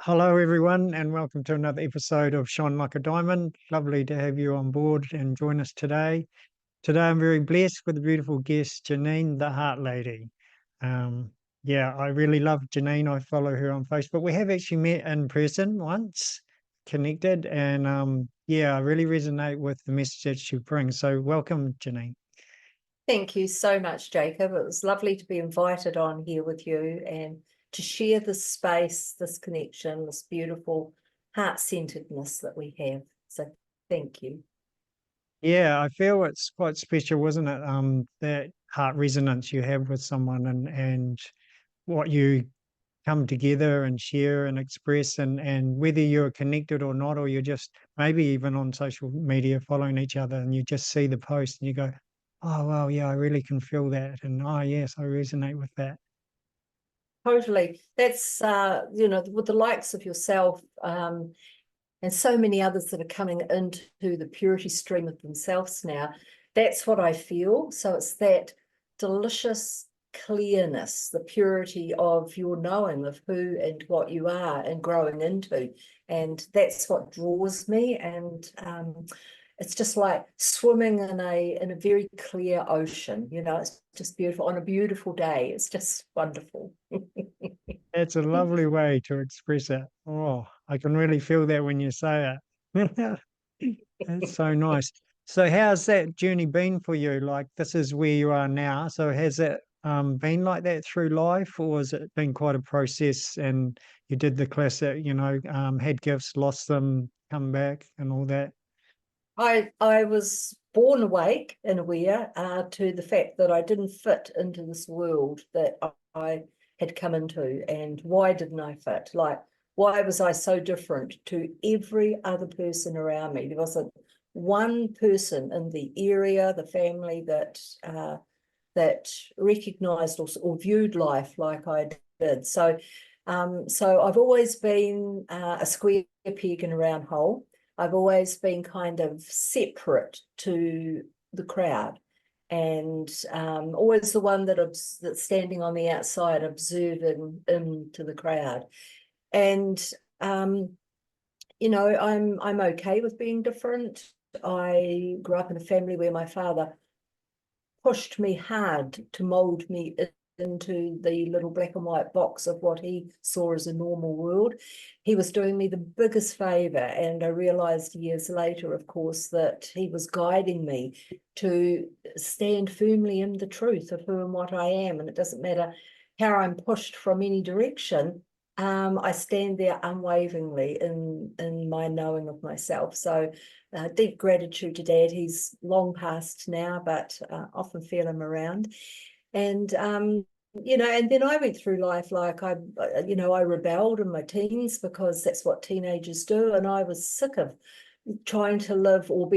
Hello, everyone, and welcome to another episode of Shine Like a Diamond. Lovely to have you on board and join us today. Today, I'm very blessed with a beautiful guest, Janine, the Heart Lady. Um, yeah, I really love Janine. I follow her on Facebook. We have actually met in person once, connected, and yeah, I really resonate with the message that she brings. So, welcome, Janine. Thank you so much, Jacob. It was lovely to be invited on here with you and to share this space, this connection, this beautiful heart-centeredness that we have. So thank you. Yeah, I feel it's quite special, isn't it? That heart resonance you have with someone and what you come together and share and express, and whether you're connected or not, or you're just maybe even on social media following each other and you just see the post and you go, oh well, yeah, I really can feel that, and oh yes, I resonate with that. Totally. That's, with the likes of yourself and so many others that are coming into the purity stream of themselves now, that's what I feel. So it's that delicious clearness, the purity of your knowing of who and what you are and growing into. And that's what draws me. And it's just like swimming in a very clear ocean. It's just beautiful on a beautiful day. It's just wonderful. It's a lovely way to express it. Oh, I can really feel that when you say it. It's so nice. So how's that journey been for you? Like, this is where you are now. So has it been like that through life, or has it been quite a process and you did the classic, had gifts, lost them, come back and all that? I was born awake and aware to the fact that I didn't fit into this world that I had come into. And why didn't I fit? Like, why was I so different to every other person around me? There wasn't one person in the area, the family that recognized or viewed life like I did. So I've always been a square peg in a round hole. I've always been kind of separate to the crowd, and always the one that's standing on the outside observing into the crowd. And I'm okay with being different. I grew up in a family where my father pushed me hard to mold me into the little black and white box of what he saw as a normal world. He was doing me the biggest favor, and I realized years later, of course, that he was guiding me to stand firmly in the truth of who and what I am. And it doesn't matter how I'm pushed from any direction, I stand there unwaveringly in my knowing of myself. So deep gratitude to Dad. He's long passed now, but often feel him around. And and then I went through life like I rebelled in my teens because that's what teenagers do, and I was sick of trying to live or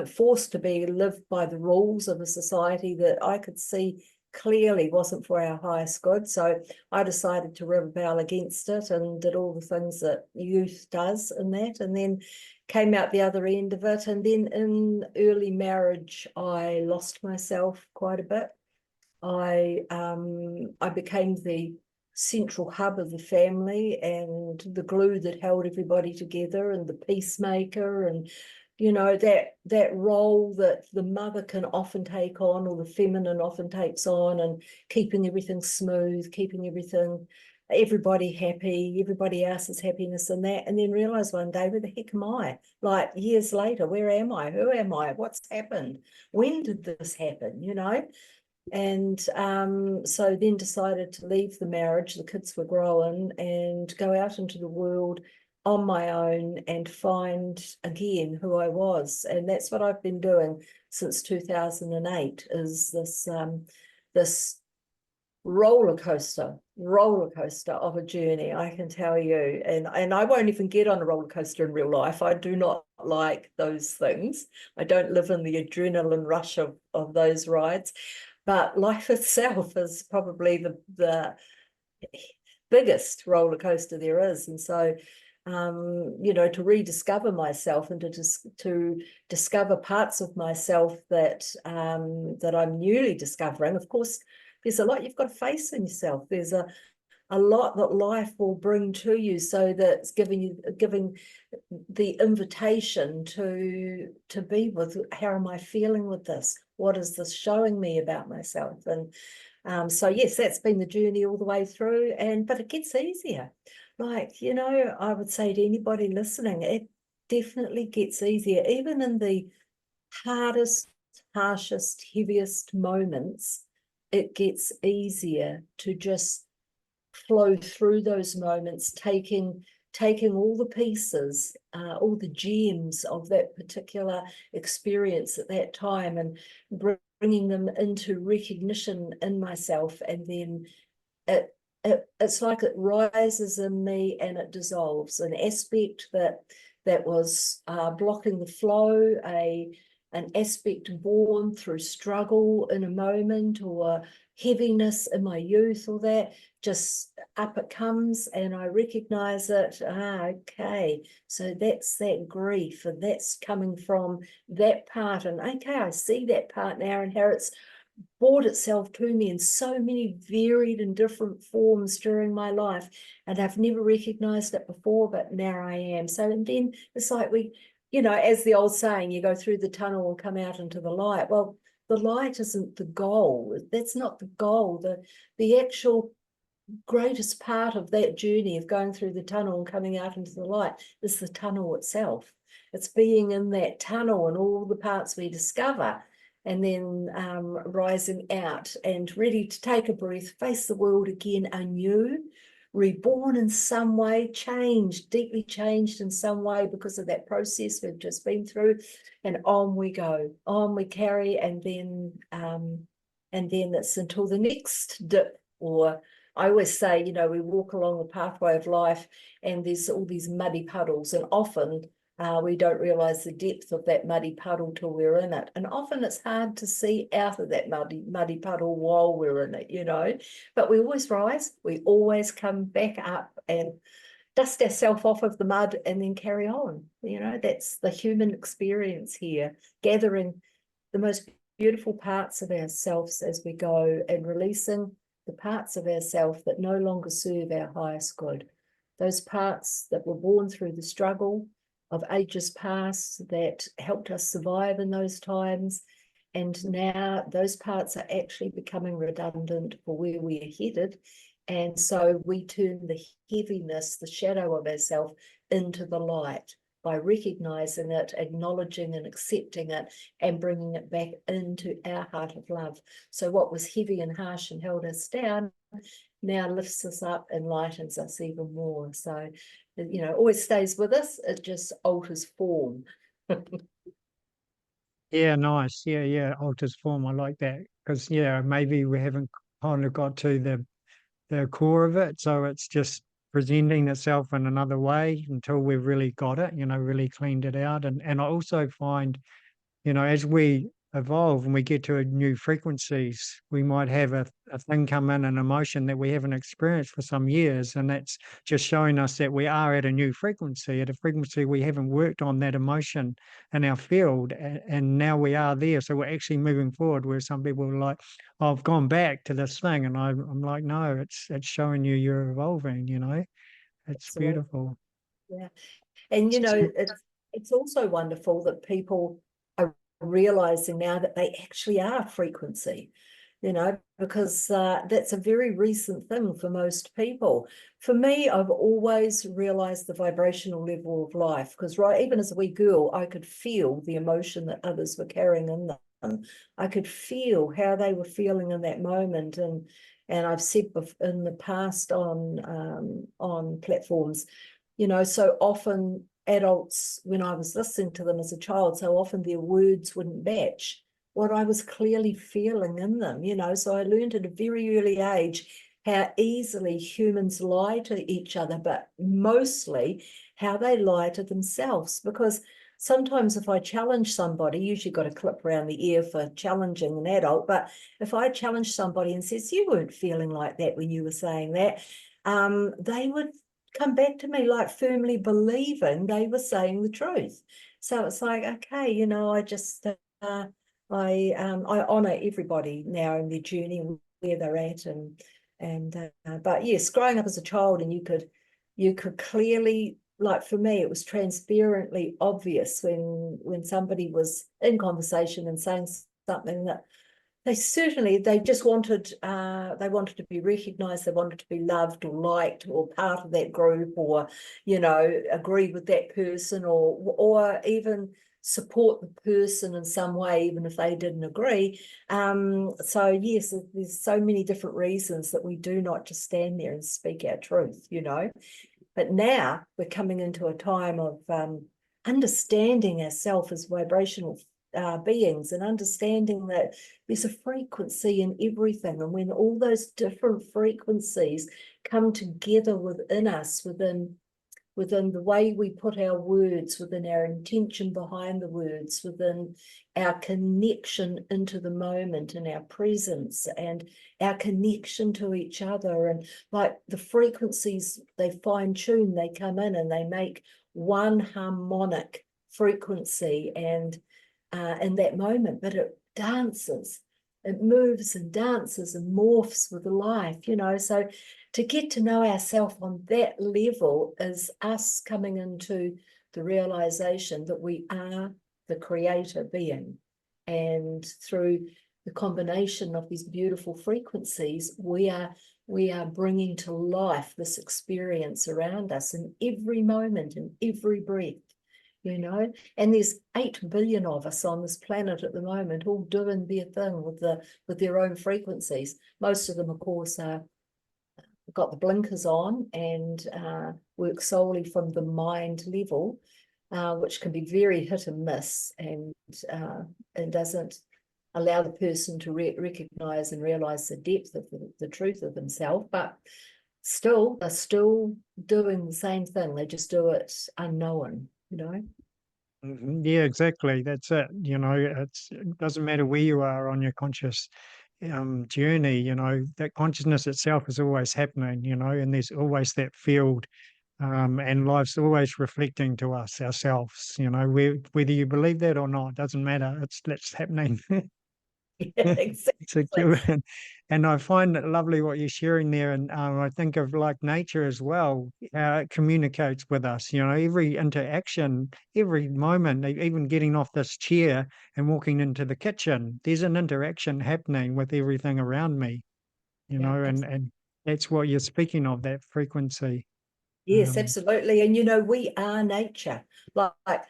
forced to live by the rules of a society that I could see clearly wasn't for our highest good. So I decided to rebel against it and did all the things that youth does in that, and then came out the other end of it. And then in early marriage, I lost myself quite a bit. I became the central hub of the family and the glue that held everybody together and the peacemaker, and that role that the mother can often take on, or the feminine often takes on, and keeping everything smooth, keeping everybody happy, everybody else's happiness, and that. And then realize one day, where the heck am I? Like years later, where am I? Who am I? What's happened? When did this happen? And so then decided to leave the marriage. The kids were growing, and go out into the world on my own and find again who I was. And that's what I've been doing since 2008, is this roller coaster of a journey, I can tell you. And I won't even get on a roller coaster in real life. I do not like those things. I don't live in the adrenaline rush of those rides. But life itself is probably the biggest roller coaster there is. And so, to rediscover myself and to discover parts of myself that I'm newly discovering. Of course, there's a lot you've got to face in yourself. There's a a lot that life will bring to you, so that it's giving the invitation to be with, how am I feeling with this? What is this showing me about myself? And so yes, that's been the journey all the way through, but it gets easier. Like, you know, I would say to anybody listening, it definitely gets easier, even in the hardest, harshest, heaviest moments. It gets easier to just flow through those moments, taking all the pieces, all the gems of that particular experience at that time, and bringing them into recognition in myself. And then it's like it rises in me and it dissolves an aspect that was blocking the flow, an aspect born through struggle in a moment, or heaviness in my youth, or that just up it comes, and I recognize it. Okay, so that's that grief, and that's coming from that part, and okay, I see that part now, and how it's brought itself to me in so many varied and different forms during my life, and I've never recognized it before, but now I am. So, and then it's like we, you know, as the old saying, you go through the tunnel and come out into the light. Well, the light isn't the goal. That's not the goal. The actual greatest part of that journey of going through the tunnel and coming out into the light is the tunnel itself. It's being in that tunnel and all the parts we discover, and then rising out and ready to take a breath, face the world again anew, reborn in some way, changed, deeply changed in some way because of that process we've just been through, and on we go, on we carry, and then it's until the next dip. Or I always say, you know, we walk along the pathway of life and there's all these muddy puddles, and often we don't realize the depth of that muddy puddle till we're in it. And often it's hard to see out of that muddy puddle while we're in it, you know. But we always rise, we always come back up and dust ourselves off of the mud and then carry on. You know, that's the human experience here, gathering the most beautiful parts of ourselves as we go, and releasing the parts of ourselves that no longer serve our highest good. Those parts that were born through the struggle of ages past that helped us survive in those times. And now those parts are actually becoming redundant for where we are headed. And so we turn the heaviness, the shadow of ourselves, into the light by recognizing it, acknowledging and accepting it, and bringing it back into our heart of love. So what was heavy and harsh and held us down now lifts us up and lightens us even more. So, you know, always stays with us. It just alters form. Yeah, nice. Yeah, alters form. I like that because yeah, maybe we haven't kind of got to the core of it, so it's just presenting itself in another way until we've really got it, you know, really cleaned it out. And I also find, you know, as we evolve and we get to a new frequencies, we might have a thing come in, an emotion that we haven't experienced for some years. And that's just showing us that we are at a new frequency, at a frequency we haven't worked on that emotion in our field. And now we are there. So we're actually moving forward, where some people are like, oh, I've gone back to this thing. And I'm like, no, it's showing you you're evolving, you know, it's Absolutely. beautiful. Yeah. And, you know, it's also wonderful that people are realizing now that they actually are frequency, you know, because that's a very recent thing for most people. For me, I've always realized the vibrational level of life, because right, even as a wee girl, I could feel the emotion that others were carrying in them. I could feel how they were feeling in that moment. And I've said in the past on platforms, you know, so often adults, when I was listening to them as a child, so often their words wouldn't match what I was clearly feeling in them, you know. So I learned at a very early age how easily humans lie to each other, but mostly how they lie to themselves. Because sometimes if I challenge somebody, usually got a clip around the ear for challenging an adult, but if I challenge somebody and says, you weren't feeling like that when you were saying that, they would come back to me like firmly believing they were saying the truth. So it's like, okay, you know, I just I honor everybody now in their journey, where they're at, And but yes, growing up as a child, and you could clearly, like for me, it was transparently obvious when somebody was in conversation and saying something that they just wanted to be recognized, they wanted to be loved or liked or part of that group, or agree with that person, or even support the person in some way, even if they didn't agree. So yes, there's so many different reasons that we do not just stand there and speak our truth, but now we're coming into a time of understanding ourselves as vibrational beings, and understanding that there's a frequency in everything, and when all those different frequencies come together within us, within the way we put our words, within our intention behind the words, within our connection into the moment and our presence and our connection to each other, and like the frequencies, they fine tune, they come in and they make one harmonic frequency, and in that moment, but it dances, it moves and dances and morphs with life, so to get to know ourselves on that level is us coming into the realization that we are the creator being, and through the combination of these beautiful frequencies, we are bringing to life this experience around us in every moment, in every breath. And there's 8 billion of us on this planet at the moment, all doing their thing with their own frequencies. Most of them, of course, are got the blinkers on and work solely from the mind level, which can be very hit and miss, and doesn't allow the person to recognize and realize the depth of the truth of themselves. But they're still doing the same thing. They just do it unknown. Yeah, exactly. That's it. It doesn't matter where you are on your conscious journey. That consciousness itself is always happening. And there's always that field, and life's always reflecting to us ourselves. Whether you believe that or not, doesn't matter. That's happening. Yeah, It's a exactly. given. And I find it lovely what you're sharing there. And I think of like nature as well, how it communicates with us. Every interaction, every moment, even getting off this chair and walking into the kitchen, there's an interaction happening with everything around me, Yeah, and that's what you're speaking of, that frequency. yes, Um, absolutely. And we are nature. Like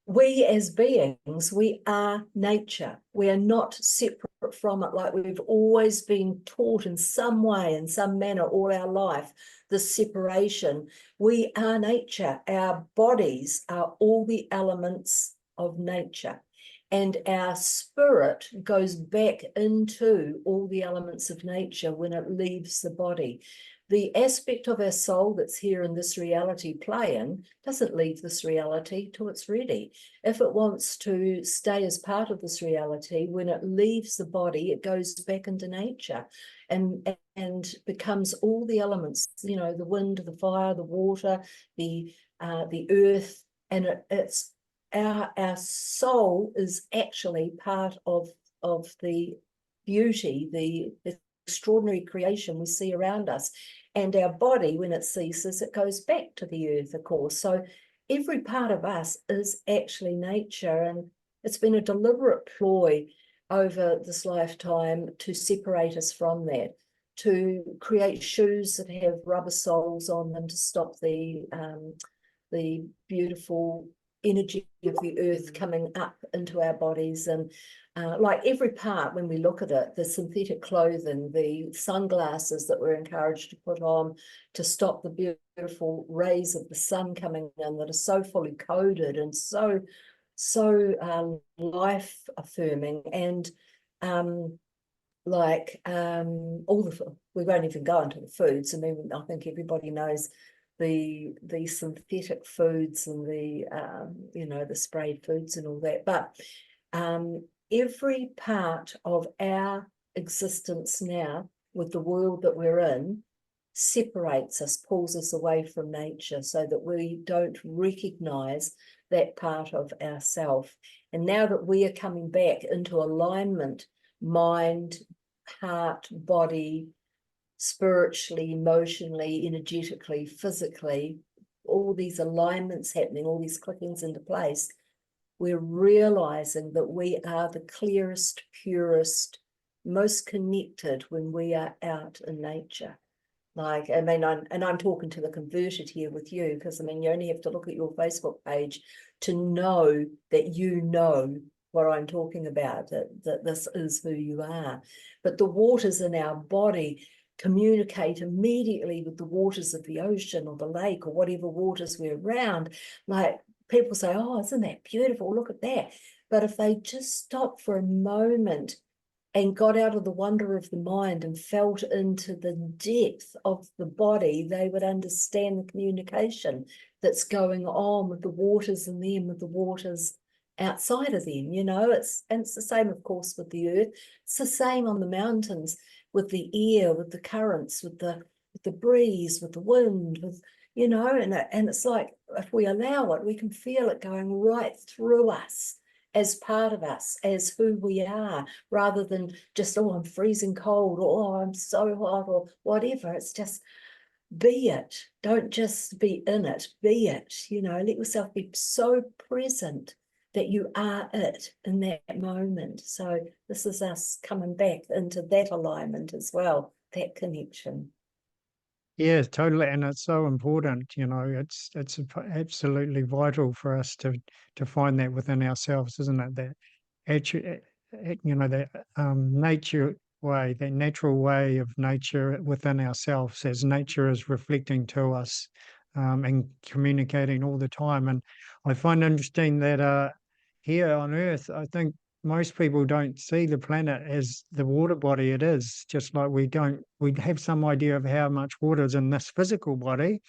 we as beings, we are nature. We are not separate from it, like we've always been taught in some way, in some manner, all our life, this separation. We are nature. Our bodies are all the elements of nature, and our spirit goes back into all the elements of nature when it leaves the body. The aspect of our soul that's here in this reality playing doesn't leave this reality till it's ready. If it wants to stay as part of this reality, when it leaves the body, it goes back into nature and becomes all the elements, the wind, the fire, the water, the earth, and it's our soul is actually part of the beauty, the extraordinary creation we see around us. And our body, when it ceases, it goes back to the earth, of course. So every part of us is actually nature, and it's been a deliberate ploy over this lifetime to separate us from that, to create shoes that have rubber soles on them to stop the beautiful energy of the earth coming up into our bodies. And like every part, when we look at it, the synthetic clothing, the sunglasses that we're encouraged to put on to stop the beautiful rays of the sun coming in, that are so fully coded and so life affirming. And we won't even go into the foods. I mean, I think everybody knows the synthetic foods and the sprayed foods and all that. But every part of our existence now, with the world that we're in, separates us, pulls us away from nature, so that we don't recognize that part of ourself. And now that we are coming back into alignment, mind, heart, body, spiritually, emotionally, energetically, physically, all these alignments happening, all these clickings into place, we're realizing that we are the clearest, purest, most connected when we are out in nature. Like, I mean, I'm talking to the converted here with you, because I mean, you only have to look at your Facebook page to know that you know what I'm talking about, that this is who you are. But the waters in our body communicate immediately with the waters of the ocean or the lake or whatever waters we're around. Like, people say, oh, isn't that beautiful? Look at that. But if they just stop for a moment and got out of the wonder of the mind and felt into the depth of the body, they would understand the communication that's going on with the waters in them, with the waters outside of them. You know, it's the same, of course, with the earth. It's the same on the mountains, with the air, with the currents, with the breeze, with the wind, with, you know, and it's like, if we allow it, we can feel it going right through us, as part of us, as who we are, rather than just, oh, I'm freezing cold, or oh, I'm so hot, or whatever. It's just, be it. Don't just be in it, be it. You know, let yourself be so present that you are it in that moment. So this is us coming back into that alignment as well, that connection. Yeah, totally, and it's so important. You know, absolutely vital for us to find that within ourselves, isn't it? That actually, you know, that nature way, that natural way of nature within ourselves, as nature is reflecting to us and communicating all the time. And I find interesting that here on Earth, I think most people don't see the planet as the water body it is, just like we have some idea of how much water is in this physical body.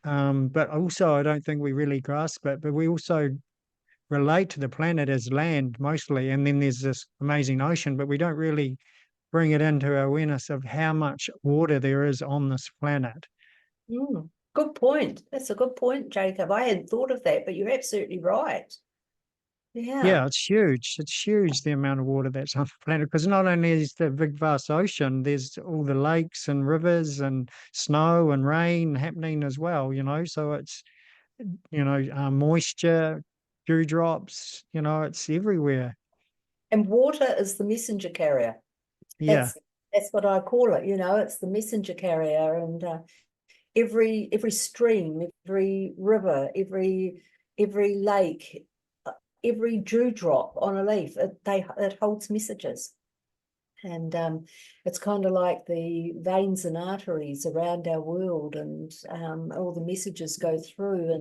But also I don't think we really grasp it, but we also relate to the planet as land mostly. And then there's this amazing ocean, but we don't really bring it into our awareness of how much water there is on this planet. Good point. That's a good point, Jacob. I hadn't thought of that, but you're absolutely right. Yeah. Yeah, it's huge. It's huge, the amount of water that's on the planet. Because not only is the big vast ocean, there's all the lakes and rivers and snow and rain happening as well, you know. So it's, you know, moisture, dewdrops, you know, it's everywhere. And water is the messenger carrier. Yeah. That's that's what I call it. You know, it's the messenger carrier, and every stream, every river, every lake, every dewdrop on a leaf, it holds messages. And it's kind of like the veins and arteries around our world, and all the messages go through,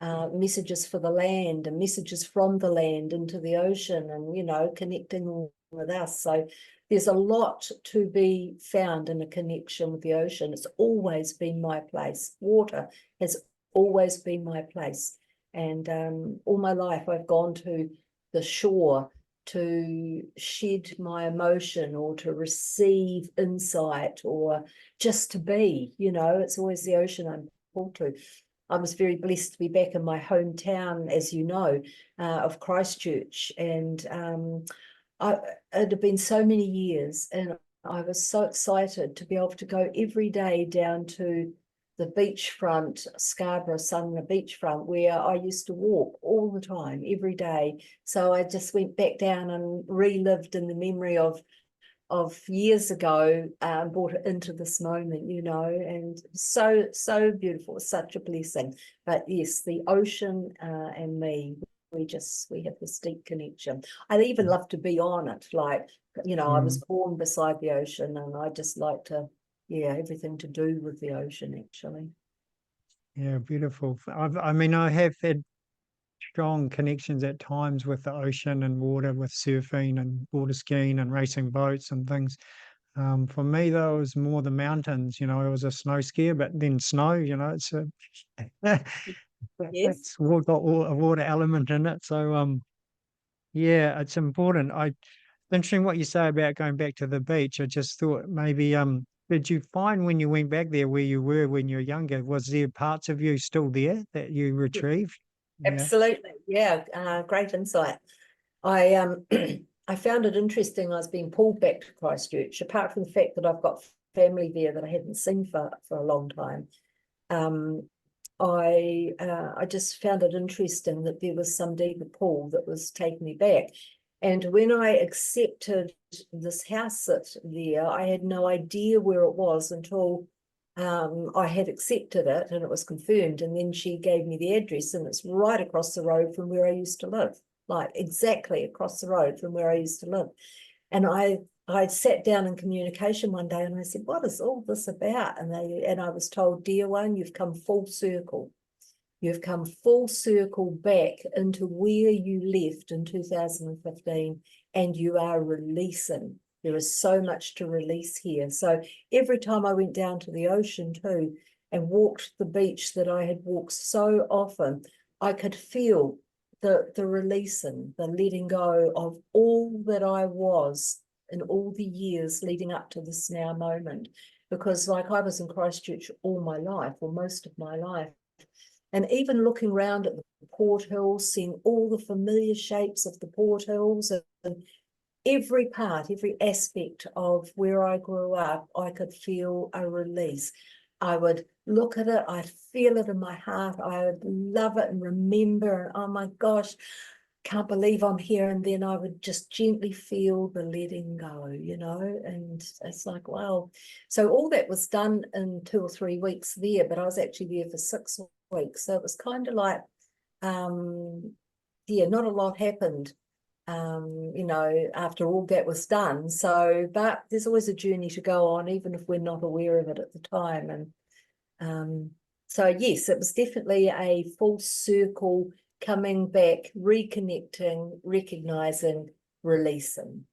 and messages for the land and messages from the land into the ocean, and, you know, connecting with us. So there's a lot to be found in a connection with the ocean. It's always been my place. Water has always been my place. And all my life I've gone to the shore to shed my emotion, or to receive insight, or just to be, you know. It's always the ocean I'm pulled to. I was very blessed to be back in my hometown, as you know, of Christchurch. And it had been so many years, and I was so excited to be able to go every day down to the beachfront, Scarborough Sun, the beachfront, where I used to walk all the time, every day. So I just went back down and relived in the memory of years ago, brought it into this moment, you know, and so beautiful, such a blessing. But yes, the ocean and me, we have this deep connection. I'd even love to be on it, like, you know, I was born beside the ocean, and I just like to, yeah, everything to do with the ocean, actually. Yeah, beautiful. I mean, I have had strong connections at times with the ocean and water, with surfing and water skiing and racing boats and things. For me, though, it was more the mountains. You know, it was a snow skier, but then snow, you know, it's a Yes. it's got a water element in it. So, yeah, it's important. Interesting what you say about going back to the beach. I just thought maybe, did you find when you went back there where you were when you were younger, was there parts of you still there that you retrieved? Yeah. Absolutely. Yeah. Great insight. I I found it interesting. I was being pulled back to Christchurch, apart from the fact that I've got family there that I hadn't seen for a long time. I just found it interesting that there was some deeper pull that was taking me back. And when I accepted this house that's there, I had no idea where it was until I had accepted it and it was confirmed. And then she gave me the address, and it's right across the road from where I used to live, like exactly across the road from where I used to live. And I sat down in communication one day and I said, what is all this about? And I was told, dear one, you've come full circle. You've come full circle back into where you left in 2015, and you are releasing. There is so much to release here. So every time I went down to the ocean too and walked the beach that I had walked so often, I could feel the releasing, the letting go of all that I was in all the years leading up to this now moment. Because like I was in Christchurch all my life, or most of my life. And even looking around at the Port Hills, seeing all the familiar shapes of the Port Hills, and every part, every aspect of where I grew up, I could feel a release. I would look at it, I'd feel it in my heart, I would love it and remember, and oh my gosh, can't believe I'm here. And then I would just gently feel the letting go, you know, and it's like, wow. So all that was done in 2 or 3 weeks there, but I was actually there for 6 weeks. So it was kind of like, yeah, not a lot happened, you know, after all that was done. So, but there's always a journey to go on, even if we're not aware of it at the time. And so, yes, it was definitely a full circle coming back, reconnecting, recognizing, releasing.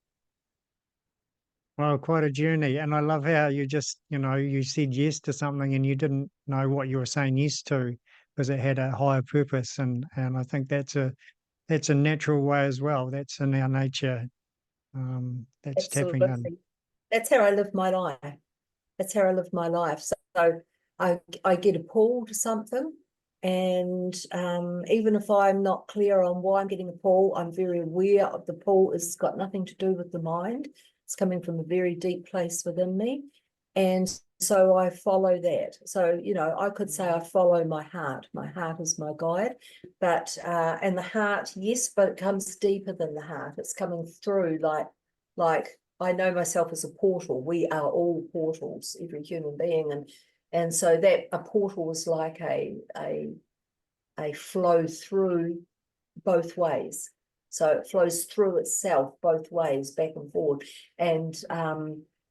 Well, quite a journey. And I love how you just, you said yes to something and you didn't know what you were saying yes to because it had a higher purpose. And I think that's a natural way as well. That's in our nature. That's tapping in. Absolutely. That's how I live my life. That's how I live my life. So I get a pull to something, and even if I'm not clear on why I'm getting a pull, I'm very aware of the pull. It's got nothing to do with the mind. It's coming from a very deep place within me. And so I follow that. So, you know, I could say I follow my heart. My heart is my guide. But and the heart, yes, but it comes deeper than the heart. It's coming through like I know myself as a portal. We are all portals, every human being. And so that a portal is like a flow through both ways. So it flows through itself both ways, back and forward. And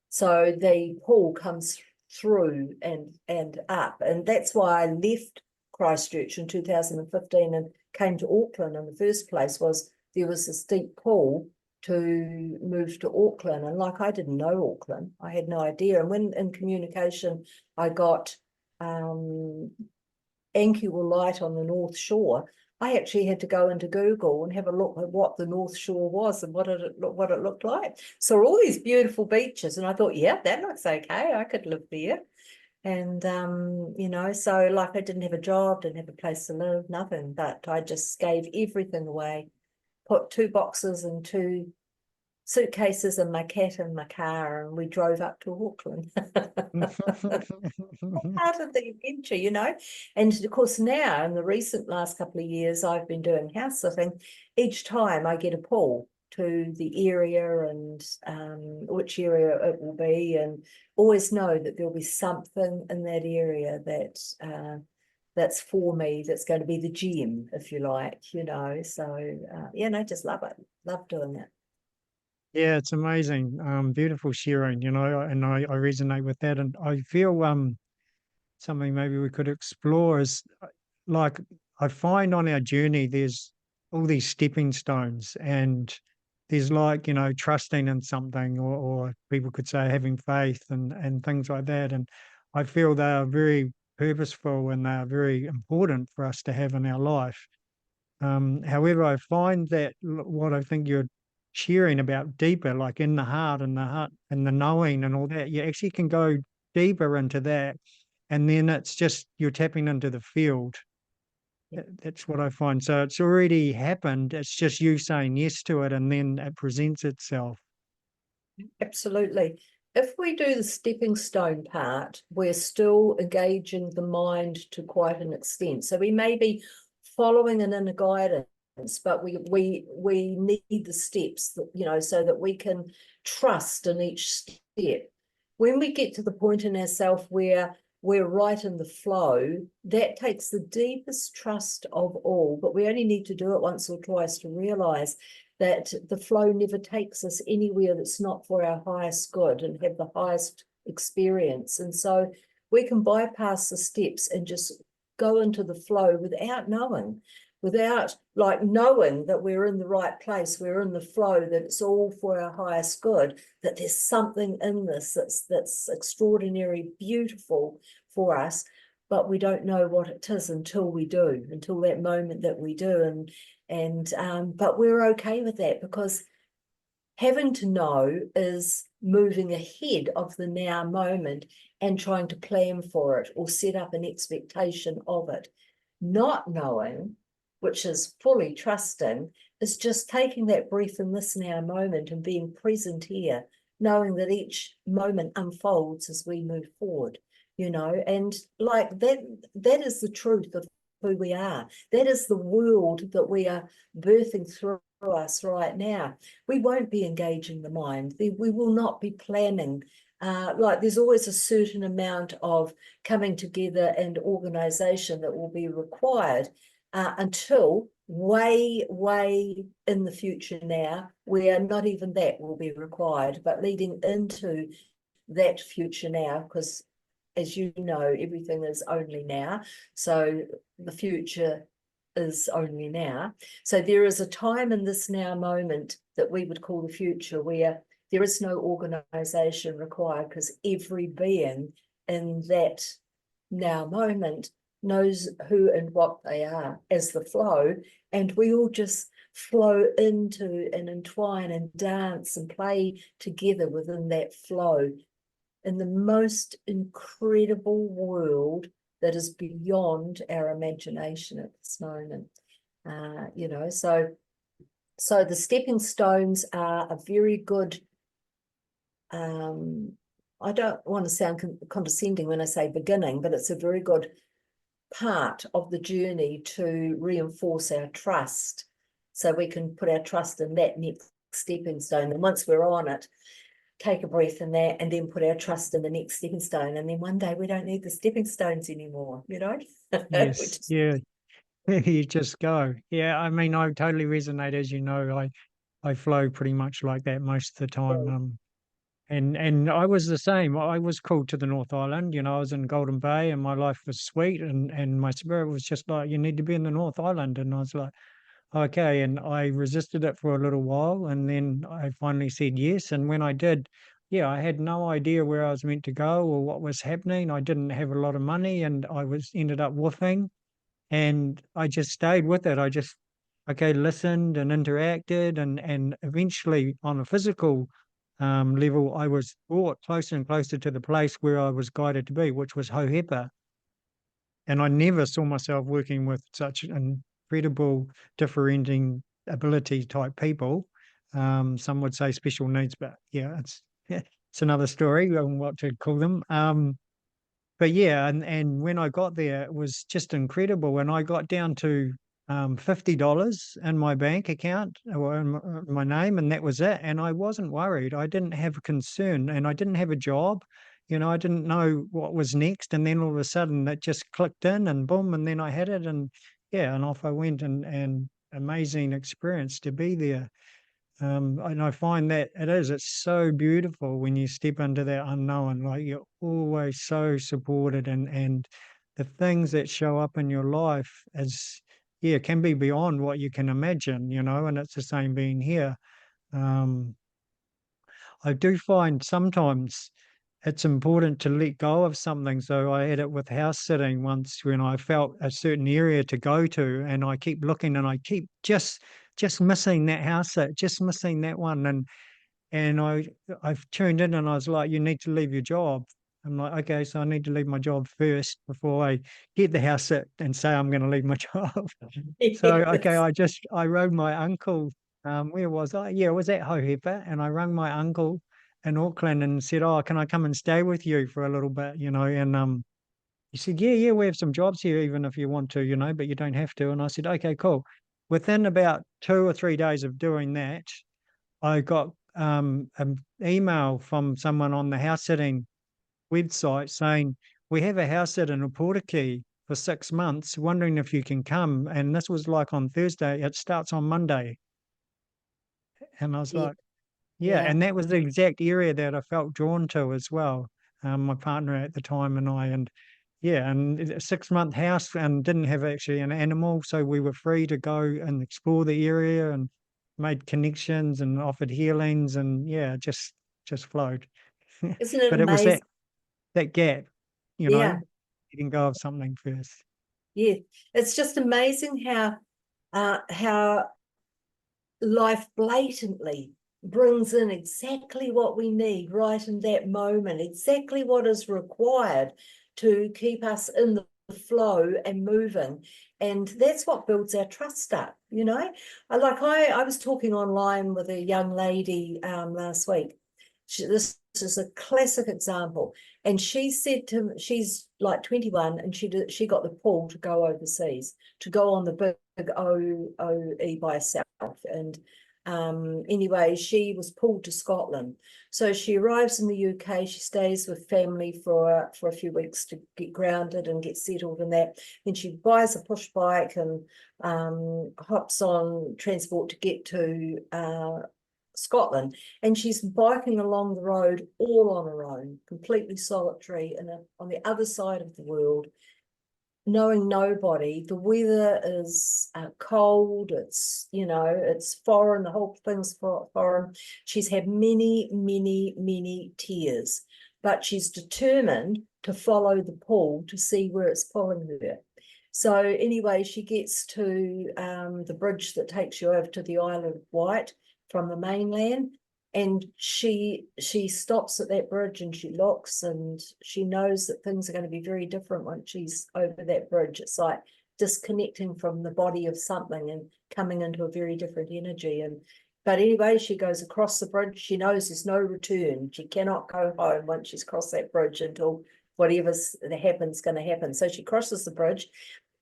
so the pull comes through and up. And that's why I left Christchurch in 2015 and came to Auckland in the first place. Was there was this deep pull to move to Auckland. And like, I didn't know Auckland. I had no idea. And when in communication, I got anchor light on the North Shore, I actually had to go into Google and have a look at what the North Shore was and what it looked like. So all these beautiful beaches, and I thought, yeah, that looks okay. I could live there. And you know, so like I didn't have a job, didn't have a place to live, nothing, but I just gave everything away, put 2 boxes and 2 suitcases and my cat in my car, and we drove up to Auckland. Part of the adventure, you know. And of course now in the recent last couple of years I've been doing house sitting. Each time I get a pull to the area and which area it will be, and always know that there'll be something in that area that that's for me, that's going to be the gem, if you like, you know. So yeah, no, just love it, love doing it. Yeah, it's amazing. Beautiful sharing, and I resonate with that. And I feel something maybe we could explore is like I find on our journey there's all these stepping stones, and there's like, trusting in something, or people could say having faith and things like that. And I feel they are very purposeful and they are very important for us to have in our life. However, I find that what I think you're sharing about deeper, like in the heart and the knowing and all that, you actually can go deeper into that. And then it's just you're tapping into the field. That's what I find. So it's already happened. It's just you saying yes to it, and then it presents itself. Absolutely. if we do the stepping stone part, we're still engaging the mind to quite an extent. So we may be following an inner guidance, but we need the steps that, you know, so that we can trust in each step. When we get to the point in ourselves where we're right in the flow, that takes the deepest trust of all, but we only need to do it once or twice to realize that the flow never takes us anywhere that's not for our highest good and have the highest experience. And so we can bypass the steps and just go into the flow without knowing, without like knowing that we're in the right place, we're in the flow, that it's all for our highest good, that there's something in this that's extraordinary, beautiful for us, but we don't know what it is until we do, until that moment that we do. But we're okay with that, because having to know is moving ahead of the now moment and trying to plan for it or set up an expectation of it. Not knowing, which is fully trusting, is just taking that breath in this now moment and being present here, knowing that each moment unfolds as we move forward, you know, and like that is the truth of who we are. That is the world that we are birthing through us right now. We won't be engaging the mind. We will not be planning. Like there's always a certain amount of coming together and organization that will be required until way in the future now, where not even that will be required, but leading into that future now, because as you know, everything is only now. So the future is only now. So there is a time in this now moment that we would call the future, where there is no organization required, because every being in that now moment knows who and what they are as the flow, and we all just flow into and entwine and dance and play together within that flow in the most incredible world that is beyond our imagination at this moment. You know, so the stepping stones are a very good, I don't want to sound condescending when I say beginning, but it's a very good part of the journey to reinforce our trust, so we can put our trust in that next stepping stone. And once we're on it, take a breath in that, and then put our trust in the next stepping stone. And then one day we don't need the stepping stones anymore, you know? Yes, yeah. You just go. Yeah, I mean, I totally resonate. As you know, I flow pretty much like that most of the time. And I was the same. I was called to the North Island. You know, I was in Golden Bay, and my life was sweet, and my spirit was just like, you need to be in the North Island. And I was like, okay. And I resisted it for a little while, and then I finally said yes. And when I did, yeah, I had no idea where I was meant to go or what was happening. I didn't have a lot of money, and I was ended up woofing, and I just stayed with it. I just, okay, listened and interacted, and eventually on a physical level, I was brought closer and closer to the place where I was guided to be, which was Hohepa. And I never saw myself working with such incredible, differentiating ability type people. Some would say special needs, but yeah, it's it's another story on what to call them. But yeah, and when I got there, it was just incredible. And I got down to $50 in my bank account or in my name, and that was it. And I wasn't worried. I didn't have a concern, and I didn't have a job. You know, I didn't know what was next. And then all of a sudden, it just clicked in, and boom, and then I had it, and yeah, and off I went, and amazing experience to be there. And I find that it's so beautiful when you step into that unknown. Like you're always so supported, and the things that show up in your life yeah, can be beyond what you can imagine, you know, and it's the same being here. Um, I do find sometimes it's important to let go of something. So I had it with house sitting once when I felt a certain area to go to, and I keep looking, and I keep just missing that house sit, just missing that one. And I've tuned in, and I was like, you need to leave your job. I'm like, okay, so I need to leave my job first before I get the house sit and say I'm going to leave my job. So okay, Yes. I rang my uncle. Where was I? Yeah, I was at Hohepa, and I rang my uncle, in Auckland and said, "Oh, can I come and stay with you for a little bit?" And he said, "Yeah, yeah, we have some jobs here, even if you want to, but you don't have to." And I said, "Okay, cool." Within about 2 or 3 days of doing that, I got an email from someone on the house sitting website saying, "We have a house sit in Oporiki for 6 months, wondering if you can come." And this was like on Thursday. It starts on Monday. And I was Yeah, like, yeah. yeah. And that was the exact area that I felt drawn to as well. My partner at the time and I. And yeah, and a 6 month house and didn't have actually an animal. So we were free to go and explore the area and made connections and offered healings. And yeah, just flowed. Isn't it But it was that amazing? that gap, you know, Yeah, letting go of something first. yeah. It's just amazing how life blatantly brings in exactly what we need right in that moment, exactly what is required to keep us in the flow and moving. And that's what builds our trust up, I was talking online with a young lady last week. This is a classic example. And she said to me, she's like 21, and she got the pull to go overseas, to go on the big OE by herself. And anyway, she was pulled to Scotland. So she arrives in the UK, she stays with family for a few weeks to get grounded and get settled and that. Then she buys a push bike and hops on transport to get to Scotland, and she's biking along the road all on her own, completely solitary, and on the other side of the world, knowing nobody. The weather is cold. It's foreign. The whole thing's foreign. She's had many, many, many tears, but she's determined to follow the pull to see where it's pulling her. So anyway, she gets to the bridge that takes you over to the Isle of Wight from the mainland, and she stops at that bridge and she looks, and she knows that things are going to be very different once she's over that bridge. It's like disconnecting from the body of something and coming into a very different energy. But anyway, she goes across the bridge. She knows there's no return. She cannot go home once she's crossed that bridge until whatever's happens going to happen. So she crosses the bridge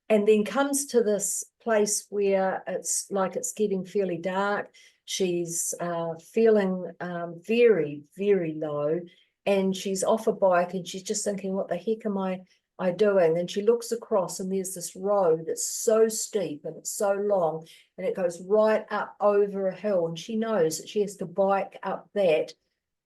and then comes to this place where it's like it's getting fairly dark. She's feeling very, very low, and she's off a bike, and she's just thinking, what the heck am I doing? And she looks across, and there's this road that's so steep and it's so long, and it goes right up over a hill, and she knows that she has to bike up that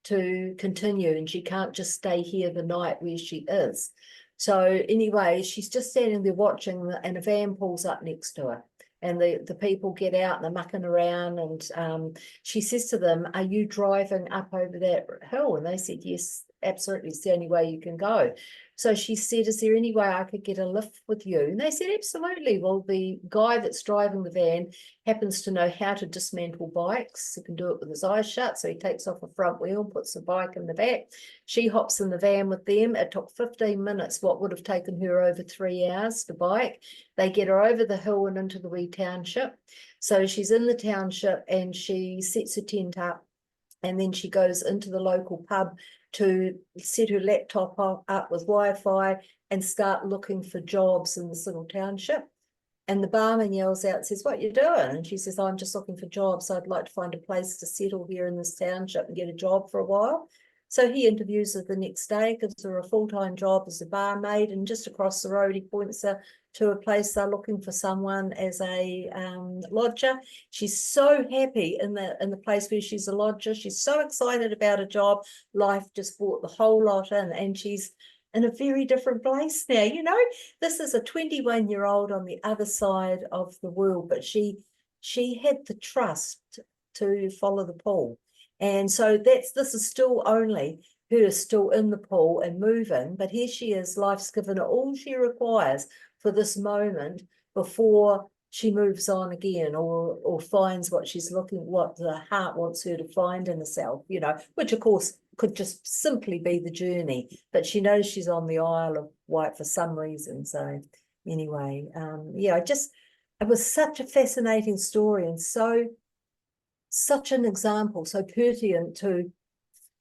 to continue, and she can't just stay here the night where she is. So anyway, she's just standing there watching, and a van pulls up next to her. And the people get out and they're mucking around, and she says to them, "Are you driving up over that hill?" And they said, "Yes, absolutely. It's the only way you can go." So she said, "Is there any way I could get a lift with you?" And they said, "Absolutely." Well, the guy that's driving the van happens to know how to dismantle bikes. He can do it with his eyes shut. So he takes off the front wheel, puts the bike in the back. She hops in the van with them. It took 15 minutes, what would have taken her over 3 hours to bike. They get her over the hill and into the wee township. So she's in the township and she sets her tent up, and then she goes into the local pub to set her laptop up with Wi-Fi and start looking for jobs in this little township. And the barman yells out, says, "What you doing?" And she says, "I'm just looking for jobs. I'd like to find a place to settle here in this township and get a job for a while." So he interviews her the next day, gives her a full-time job as a barmaid, and just across the road, he points her to a place they're looking for someone as a lodger. She's so happy in the place where she's a lodger. She's so excited about a job. Life just brought the whole lot in, and she's in a very different place now. This is a 21-year-old on the other side of the world, but she had the trust to follow the pull. And so this is still only her still in the pool and moving, but here she is, life's given her all she requires for this moment before she moves on again, or finds what the heart wants her to find in herself, which of course could just simply be the journey, but she knows she's on the Isle of Wight for some reason. So anyway, it was such a fascinating story, and such an example, so pertinent to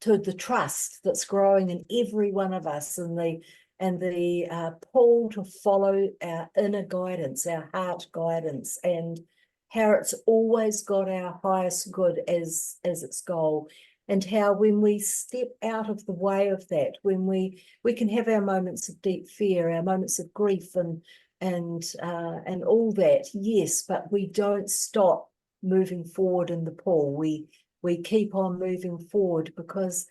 to the trust that's growing in every one of us, and the pull to follow our inner guidance, our heart guidance, and how it's always got our highest good as its goal. And how when we step out of the way of that, when we can have our moments of deep fear, our moments of grief and all that, yes, but we don't stop moving forward in the pull. We keep on moving forward because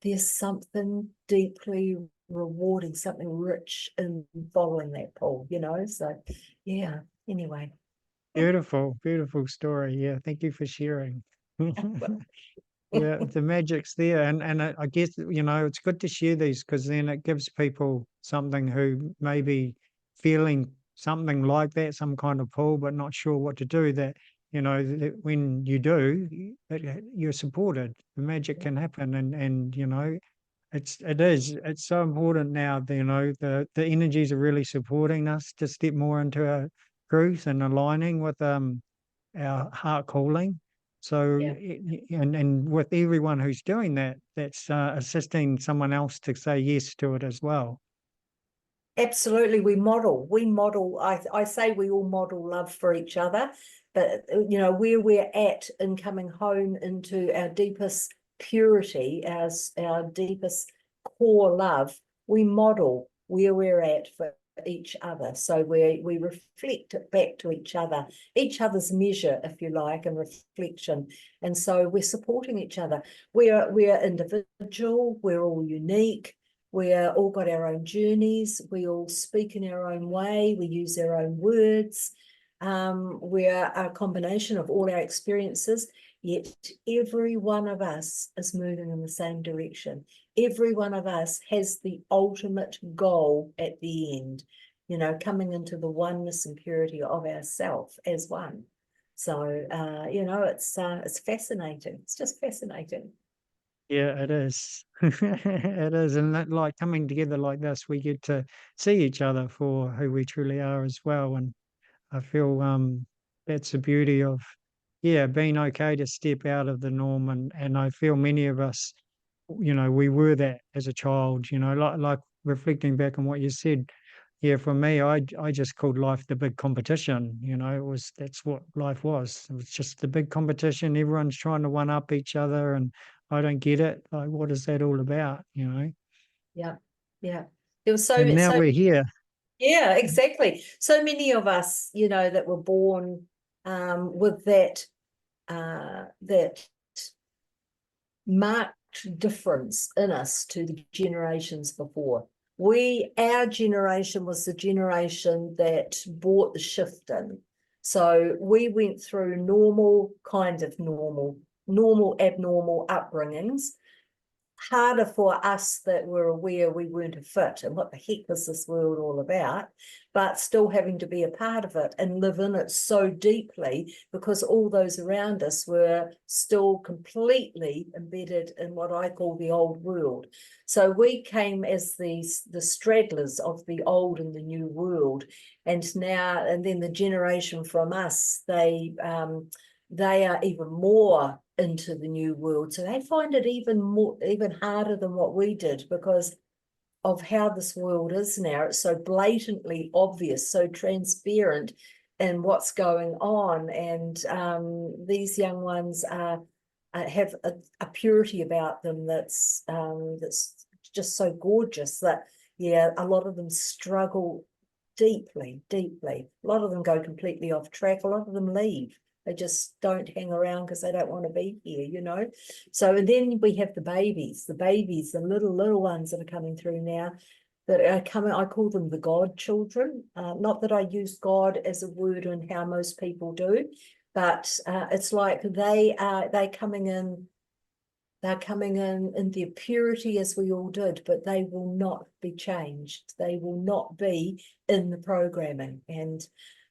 there's something deeply rewarding, something rich in following that pull, you know. So yeah, anyway. Beautiful story. Yeah, thank you for sharing. Yeah, the magic's there, and I guess, you know, it's good to share these, because then it gives people something who may be feeling something like that, some kind of pull, but not sure what to do. That, you know, that when you do, you're supported. The magic can happen, and you know, it's so important now. You know, the energies are really supporting us to step more into our truth and aligning with our heart calling. So, Yeah. and with everyone who's doing that, that's assisting someone else to say yes to it as well. Absolutely, we model. I say we all model love for each other, but you know, where we're at in coming home into our deepest purity, our deepest core love, we model where we're at for each other. So we reflect it back to each other's measure, if you like, and reflection. And so we're supporting each other. We're individual, we're all unique. We're all got our own journeys. We all speak in our own way. We use our own words. We're a combination of all our experiences, yet every one of us is moving in the same direction. Every one of us has the ultimate goal at the end, you know, coming into the oneness and purity of ourself as one. So, you know, it's fascinating. It's just fascinating. Yeah, it is. It is. And that, like, coming together like this, we get to see each other for who we truly are as well. And I feel that's the beauty of, yeah, being okay to step out of the norm. And I feel many of us, you know, we were that as a child, you know, like reflecting back on what you said. Yeah, for me, I just called life the big competition. You know, that's what life was. It was just the big competition. Everyone's trying to one up each other, and I don't get it. Like, what is that all about? You know? Yeah, yeah. There was And now we're here. yeah, exactly. So many of us, you know, that were born with that marked difference in us to the generations before. Our generation was the generation that brought the shift in. So we went through normal, abnormal upbringings, harder for us that were aware we weren't a fit and what the heck was this world all about, but still having to be a part of it and live in it so deeply because all those around us were still completely embedded in what I call the old world. So we came as the straddlers of the old and the new world, and then the generation from us, they are even more into the new world. So they find it even harder than what we did because of how this world is now. It's so blatantly obvious, so transparent in what's going on. And these young ones have a purity about them that's just so gorgeous that, yeah, a lot of them struggle deeply. A lot of them go completely off track. A lot of them leave. They just don't hang around because they don't want to be here, you know. So, and then we have the babies, the little ones that are coming through now that are coming, I call them the God children. Not that I use God as a word and how most people do, but it's like they're coming in in their purity as we all did, but they will not be changed. They will not be in the programming. And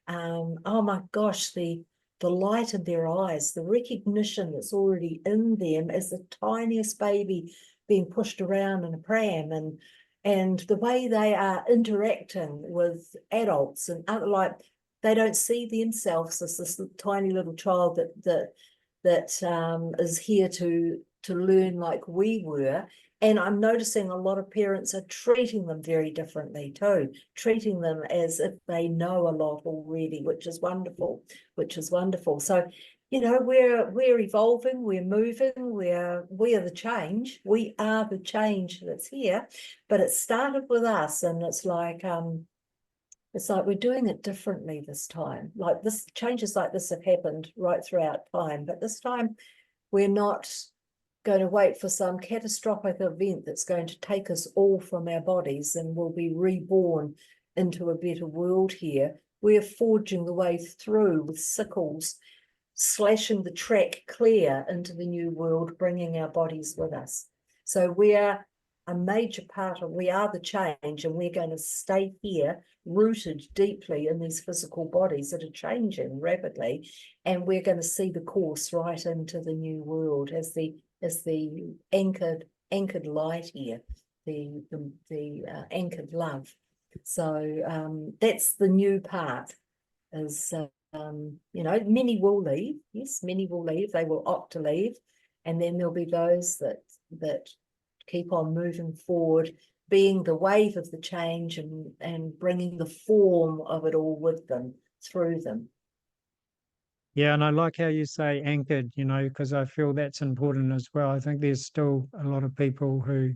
oh my gosh, the light in their eyes, the recognition that's already in them as the tiniest baby being pushed around in a pram, and the way they are interacting with adults, and like they don't see themselves as this tiny little child that is here to to learn like we were. And I'm noticing a lot of parents are treating them very differently too, treating them as if they know a lot already, which is wonderful, So, you know, we're evolving, we're moving, we are the change. We are the change that's here, but it started with us, and it's like we're doing it differently this time. Like this, changes like this have happened right throughout time, but this time we're not going to wait for some catastrophic event that's going to take us all from our bodies and we'll be reborn into a better world here. We're forging the way through with sickles, slashing the track clear into the new world, bringing our bodies with us. So we are a major part of, we are the change, and we're going to stay here, rooted deeply in these physical bodies that are changing rapidly, and we're going to see the course right into the new world as the anchored light here, the anchored love. So that's the new part. Is you know, many will leave. Yes, many will leave. They will opt to leave, and then there'll be those that keep on moving forward, being the wave of the change and bringing the form of it all with them, through them. Yeah, and I like how you say anchored, you know, because I feel that's important as well. I think there's still a lot of people who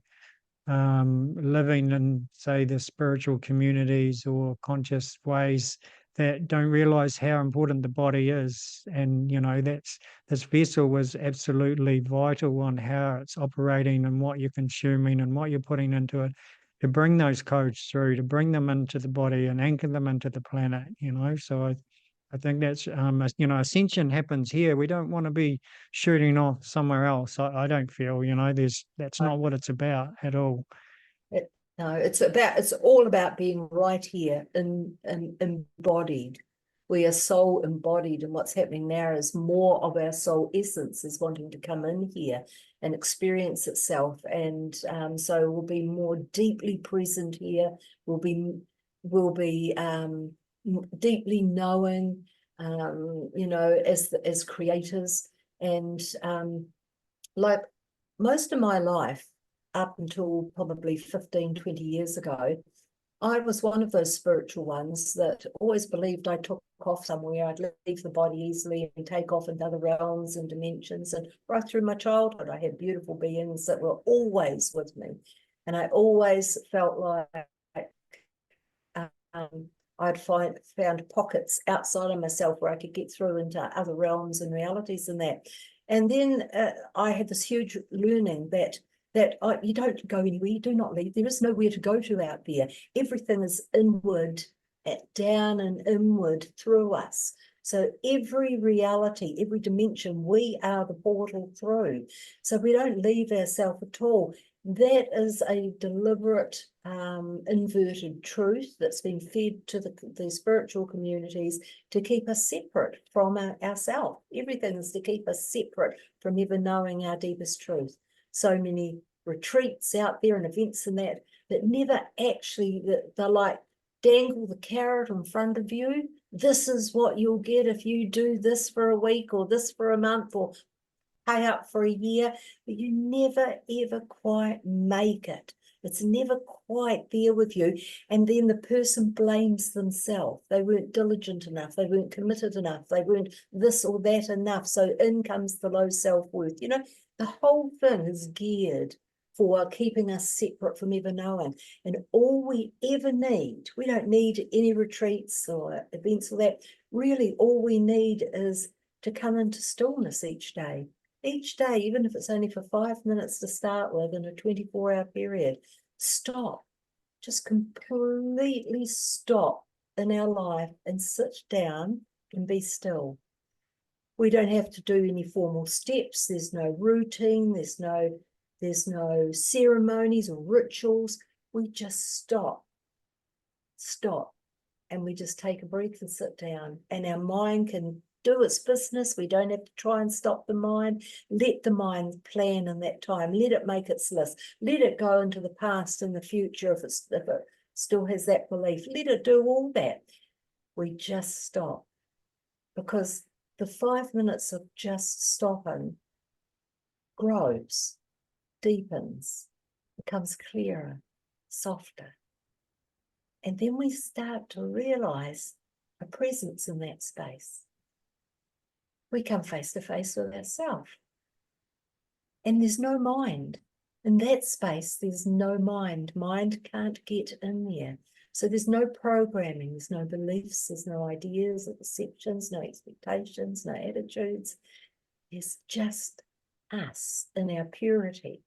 living in, say, the spiritual communities or conscious ways that don't realize how important the body is. And, you know, this vessel was absolutely vital on how it's operating and what you're consuming and what you're putting into it to bring those codes through, to bring them into the body and anchor them into the planet, you know. So I think that's, you know, ascension happens here. We don't want to be shooting off somewhere else. I don't feel, you know, that's not what it's about at all. No, it's all about being right here and embodied. We are soul embodied, and what's happening now is more of our soul essence is wanting to come in here and experience itself, and so we'll be more deeply present here. We'll be deeply knowing, you know, as creators, and like most of my life, up until probably 15, 20 years ago, I was one of those spiritual ones that always believed I took off somewhere. I'd leave the body easily and take off into other realms and dimensions. And right through my childhood, I had beautiful beings that were always with me. And I always felt like I'd found pockets outside of myself where I could get through into other realms and realities and that. And then I had this huge learning that you don't go anywhere, you do not leave. There is nowhere to go to out there. Everything is inward, down and inward through us. So every reality, every dimension, we are the portal through. So we don't leave ourselves at all. That is a deliberate inverted truth that's been fed to the spiritual communities to keep us separate from ourselves. Everything is to keep us separate from ever knowing our deepest truth. So many retreats out there and events and that never actually, they're like dangle the carrot in front of you. This is what you'll get if you do this for a week or this for a month or pay up for a year, but you never ever quite make it. It's never quite there with you. And then the person blames themselves. They weren't diligent enough. They weren't committed enough. They weren't this or that enough. So in comes the low self-worth. You know, the whole thing is geared for keeping us separate from ever knowing. And all we ever need, we don't need any retreats or events or that. Really, all we need is to come into stillness each day. Each day, even if it's only for 5 minutes to start with in a 24-hour period, stop. Just completely stop in our life and sit down and be still. We don't have to do any formal steps. There's no routine. There's no ceremonies or rituals. We just stop, and we just take a breath and sit down, and our mind can do its business. We don't have to try and stop the mind. Let the mind plan in that time. Let it make its list. Let it go into the past and the future if it still has that belief. Let it do all that. We just stop, because the 5 minutes of just stopping grows, deepens, becomes clearer, softer. And then we start to realize a presence in that space. We come face to face with ourselves. And there's no mind. In that space, there's no mind. Mind can't get in there. So there's no programming, there's no beliefs, there's no ideas or perceptions, no expectations, no attitudes. There's just us in our purity.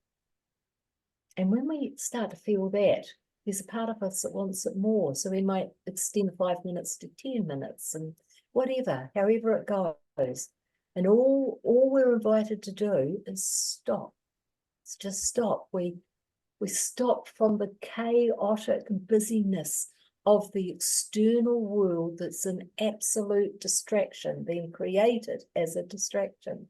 And when we start to feel that, there's a part of us that wants it more. So we might extend 5 minutes to 10 minutes and whatever, however it goes. And all we're invited to do is stop. It's just stop. We stop from the chaotic busyness of the external world that's an absolute distraction, being created as a distraction.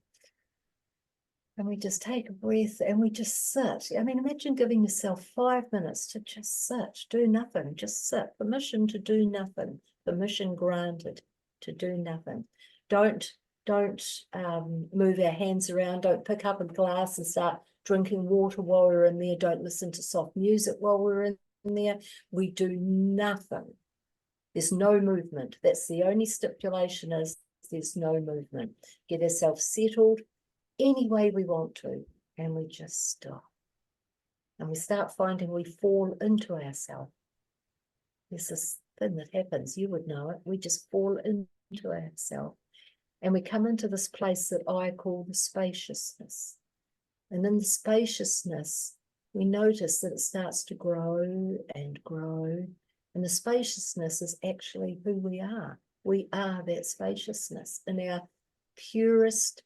And we just take a breath and we just sit. I mean, imagine giving yourself 5 minutes to just sit, do nothing, just sit. Permission to do nothing, permission granted to do nothing. Don't move our hands around, don't pick up a glass and start drinking water while we're in there, don't listen to soft music while we're in there. We do nothing. There's no movement. That's the only stipulation, is there's no movement. Get ourselves settled any way we want to, and we just stop. And we start finding we fall into ourselves. There's this thing that happens, you would know it, we just fall into ourselves. And we come into this place that I call the spaciousness. And in the spaciousness, we notice that it starts to grow and grow. And the spaciousness is actually who we are. We are that spaciousness in our purest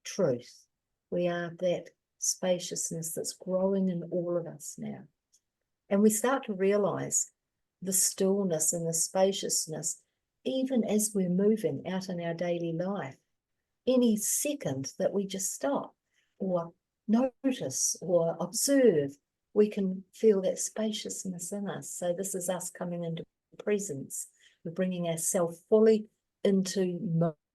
truth. We are that spaciousness that's growing in all of us now. And we start to realize the stillness and the spaciousness, even as we're moving out in our daily life. Any second that we just stop or notice or observe, we can feel that spaciousness in us. So this is us coming into presence. We're bringing ourselves fully into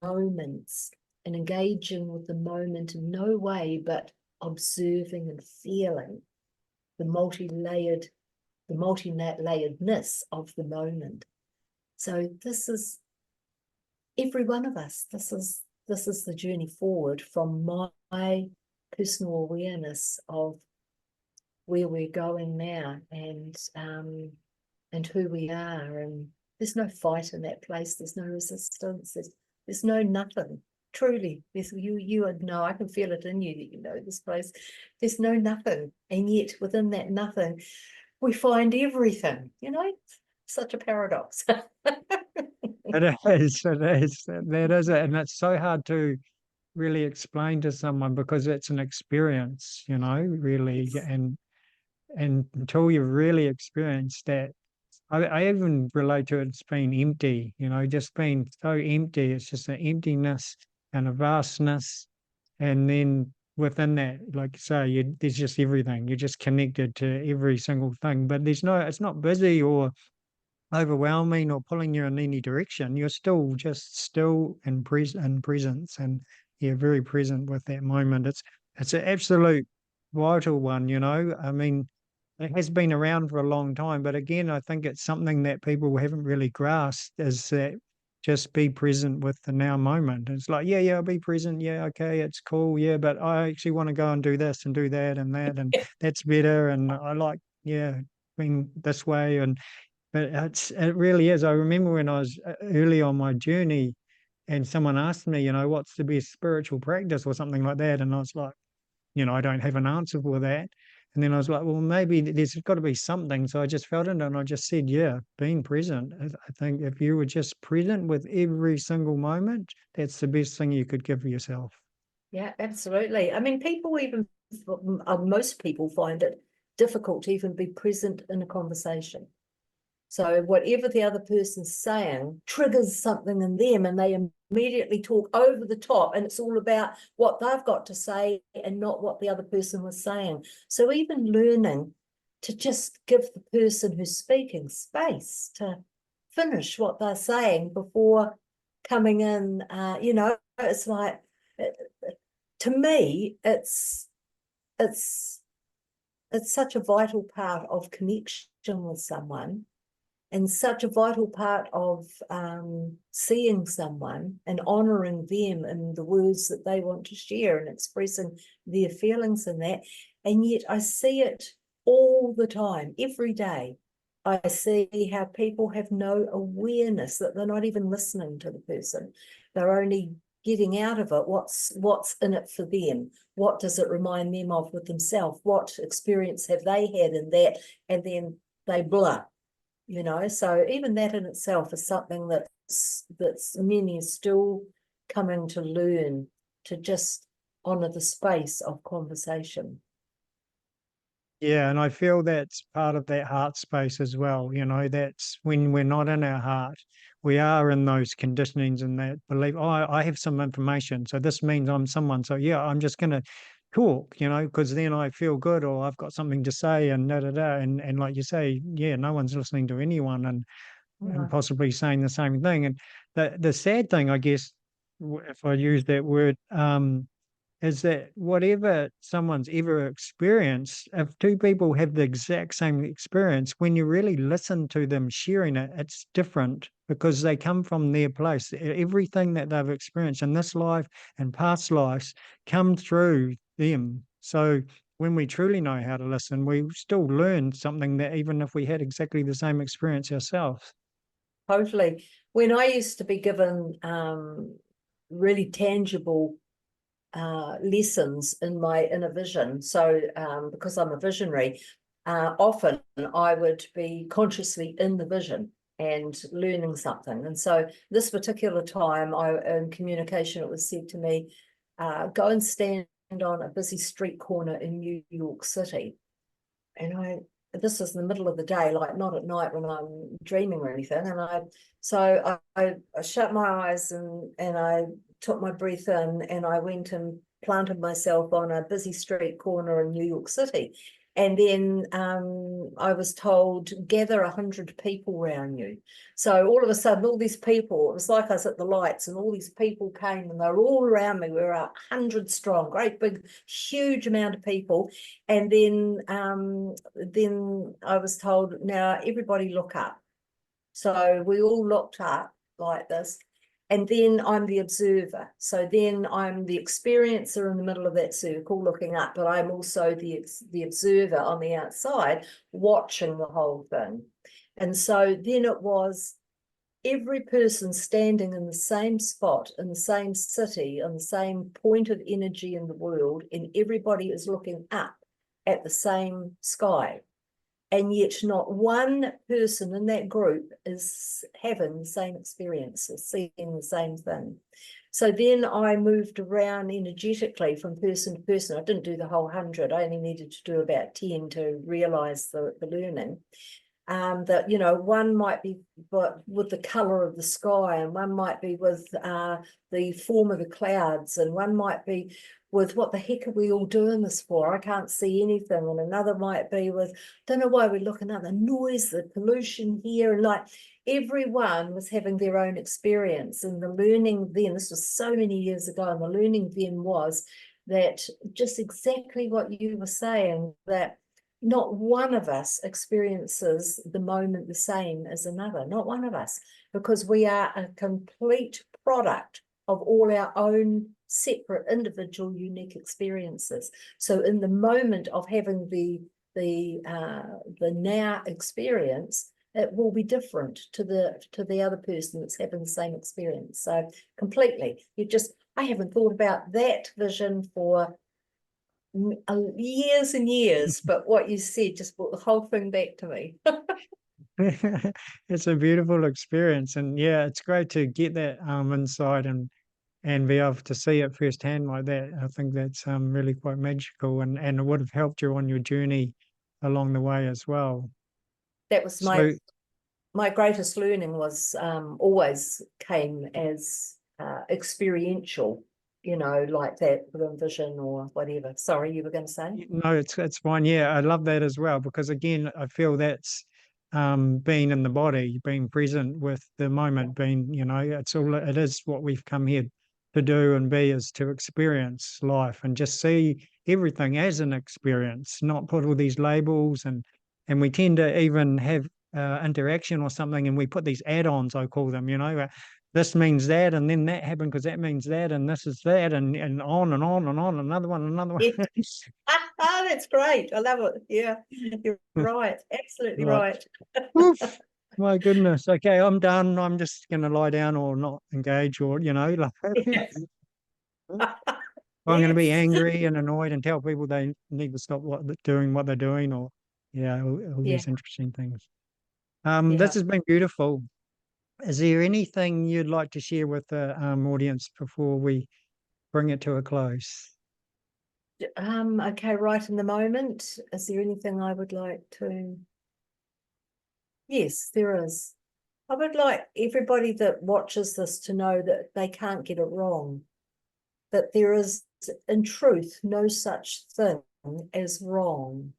moments and engaging with the moment in no way but observing and feeling the multi-layeredness of the moment. So this is every one of us. This is the journey forward from my personal awareness of where we're going now and who we are. And there's no fight in that place. There's no resistance. There's no nothing. Truly, you would know. I can feel it in you that you know this place. There's no nothing, and yet within that nothing, we find everything. You know, such a paradox. It is, that is it. And it's so hard to really explain to someone because it's an experience, you know, really. And until you've really experienced that, I even relate to it as being empty, you know, just being so empty. It's just an emptiness and a vastness. And then within that, like you say, there's just everything. You're just connected to every single thing. But it's not busy or overwhelming or pulling you in any direction. You're still just still in presence, and you're very present with that moment. It's an absolute vital one, you know. I mean, it has been around for a long time, but again, I think it's something that people haven't really grasped, is that just be present with the now moment. It's like, yeah, I'll be present. Yeah, okay, it's cool. Yeah, but I actually want to go and do this and do that, and that's better. And I like, yeah, being this way. But it really is. I remember when I was early on my journey and someone asked me, you know, what's the best spiritual practice or something like that. And I was like, you know, I don't have an answer for that. And then I was like, well, maybe there's got to be something. So I just felt it and I just said, yeah, being present. I think if you were just present with every single moment, that's the best thing you could give yourself. Yeah, absolutely. I mean, most people find it difficult to even be present in a conversation. So whatever the other person's saying triggers something in them, and they immediately talk over the top, and it's all about what they've got to say and not what the other person was saying. So even learning to just give the person who's speaking space to finish what they're saying before coming in, you know, it's like, to me, it's it's such a vital part of connection with someone, and such a vital part of seeing someone and honouring them in the words that they want to share and expressing their feelings in that. And yet I see it all the time, every day. I see how people have no awareness, that they're not even listening to the person. They're only getting out of it what's in it for them. What does it remind them of with themselves? What experience have they had in that? And then they blur. So even that in itself is something that's many are still coming to learn, to just honor the space of conversation. Yeah, and I feel that's part of that heart space as well. That's when we're not in our heart, we are in those conditionings and that belief, oh, I have some information, so this means I'm someone. So yeah, I'm just going to talk, because then I feel good, or I've got something to say, and da da da. And like you say, yeah, no one's listening to anyone, and No. possibly saying the same thing. And the sad thing, I guess, if I use that word, is that whatever someone's ever experienced, if two people have the exact same experience, when you really listen to them sharing it, it's different because they come from their place. Everything that they've experienced in this life and past lives come through them. So when we truly know how to listen, we still learn something that even if we had exactly the same experience ourselves. Totally. When I used to be given really tangible lessons in my inner vision, so because I'm a visionary, often I would be consciously in the vision and learning something. And so this particular time, in communication, it was said to me, go and stand on a busy street corner in New York City. And this is in the middle of the day, like not at night when I'm dreaming or anything. And I shut my eyes and I took my breath in, and I went and planted myself on a busy street corner in New York City. And then I was told, gather 100 people around you. So all of a sudden, all these people, it was like I was at the lights, and all these people came and they were all around me. We were 100 strong, great big, huge amount of people. And then I was told, now everybody look up. So we all looked up like this. And then I'm the observer. So then I'm the experiencer in the middle of that circle looking up, but I'm also the observer on the outside watching the whole thing. And so then it was every person standing in the same spot, in the same city, on the same point of energy in the world, and everybody is looking up at the same sky. And yet not one person in that group is having the same experience or seeing the same thing. So then I moved around energetically from person to person. I didn't do the whole 100. I only needed to do about 10 to realize the learning. That, one might be with the color of the sky, and one might be with the form of the clouds, and one might be with what the heck are we all doing this for? I can't see anything. And another might be with, don't know why we're looking at the noise, the pollution here. And like everyone was having their own experience. And the learning then, this was so many years ago, and the learning then was that just exactly what you were saying, that not one of us experiences the moment the same as another, not one of us, because we are a complete product of all our own separate, individual, unique experiences. So in the moment of having the now experience, it will be different to the other person that's having the same experience. So completely, I haven't thought about that vision for years and years, but what you said just brought the whole thing back to me. It's a beautiful experience, and yeah, it's great to get that insight and be able to see it firsthand like that. I think that's really quite magical, and it would have helped you on your journey along the way as well. That was So my greatest learning was always came as experiential, like that within vision or whatever. Sorry, you were going to say? no, it's fine. Yeah, I love that as well, because again, I feel that's being in the body, being present with the moment, being, it is what we've come here to do and be is to experience life and just see everything as an experience, not put all these labels. And we tend to even have interaction or something, and we put these add-ons, I call them, this means that, and then that happened because that means that, and this is that, and on and on and on, another one. Yeah. That's great. I love it. Yeah, you're right. Absolutely right. Oof, my goodness. Okay, I'm done. I'm just going to lie down or not engage, or Yes. I'm going to be Yes. angry and annoyed and tell people they need to stop doing what they're doing, or all Yeah. these interesting things. Yeah. This has been beautiful. Is there anything you'd like to share with the audience before we bring it to a close? Okay, right in the moment. Is there anything I would like to? Yes, there is. I would like everybody that watches this to know that they can't get it wrong. That there is, in truth, no such thing as wrong.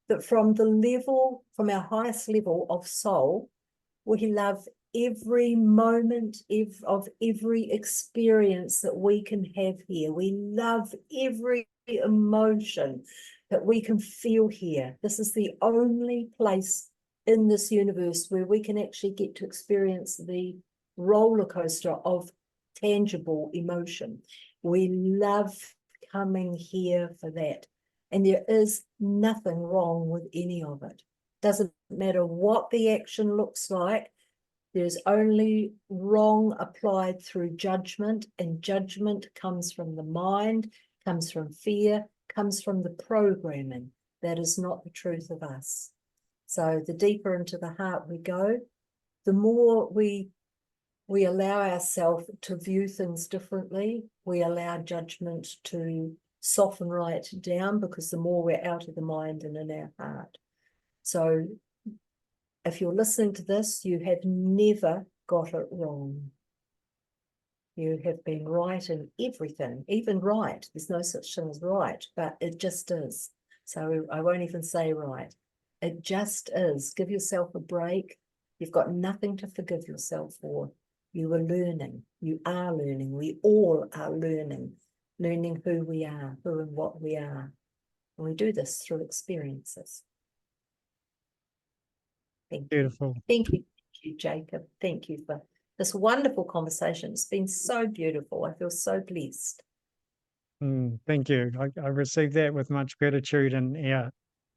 That from our highest level of soul, we love every moment of every experience that we can have here. We love every emotion that we can feel here. This is the only place in this universe where we can actually get to experience the roller coaster of tangible emotion. We love coming here for that. And there is nothing wrong with any of it. Doesn't matter what the action looks like. There's only wrong applied through judgment, and judgment comes from the mind, comes from fear, comes from the programming. That is not the truth of us. So the deeper into the heart we go, the more we allow ourselves to view things differently. We allow judgment to soften right down, because the more we're out of the mind and in our heart. So if you're listening to this, you have never got it wrong. You have been right in everything, even right. There's no such thing as right, but it just is. So I won't even say right. It just is. Give yourself a break. You've got nothing to forgive yourself for. You are learning. You are learning. We all are learning who we are, who and what we are. And we do this through experiences. Thank you. Beautiful. Thank you, Jacob. Thank you for this wonderful conversation. It's been so beautiful. I feel so blessed. Thank you. I received that with much gratitude, and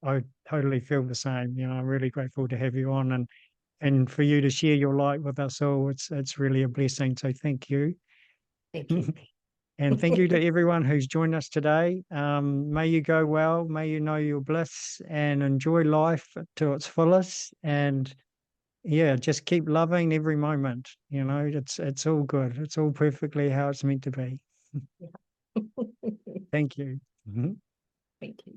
I totally feel the same. I'm really grateful to have you on, and for you to share your light with us all. It's really a blessing. So thank you. Thank you. And thank you to everyone who's joined us today. May you go well. May you know your bliss and enjoy life to its fullest. And just keep loving every moment. It's all good. It's all perfectly how it's meant to be. Yeah. Thank you. Thank you.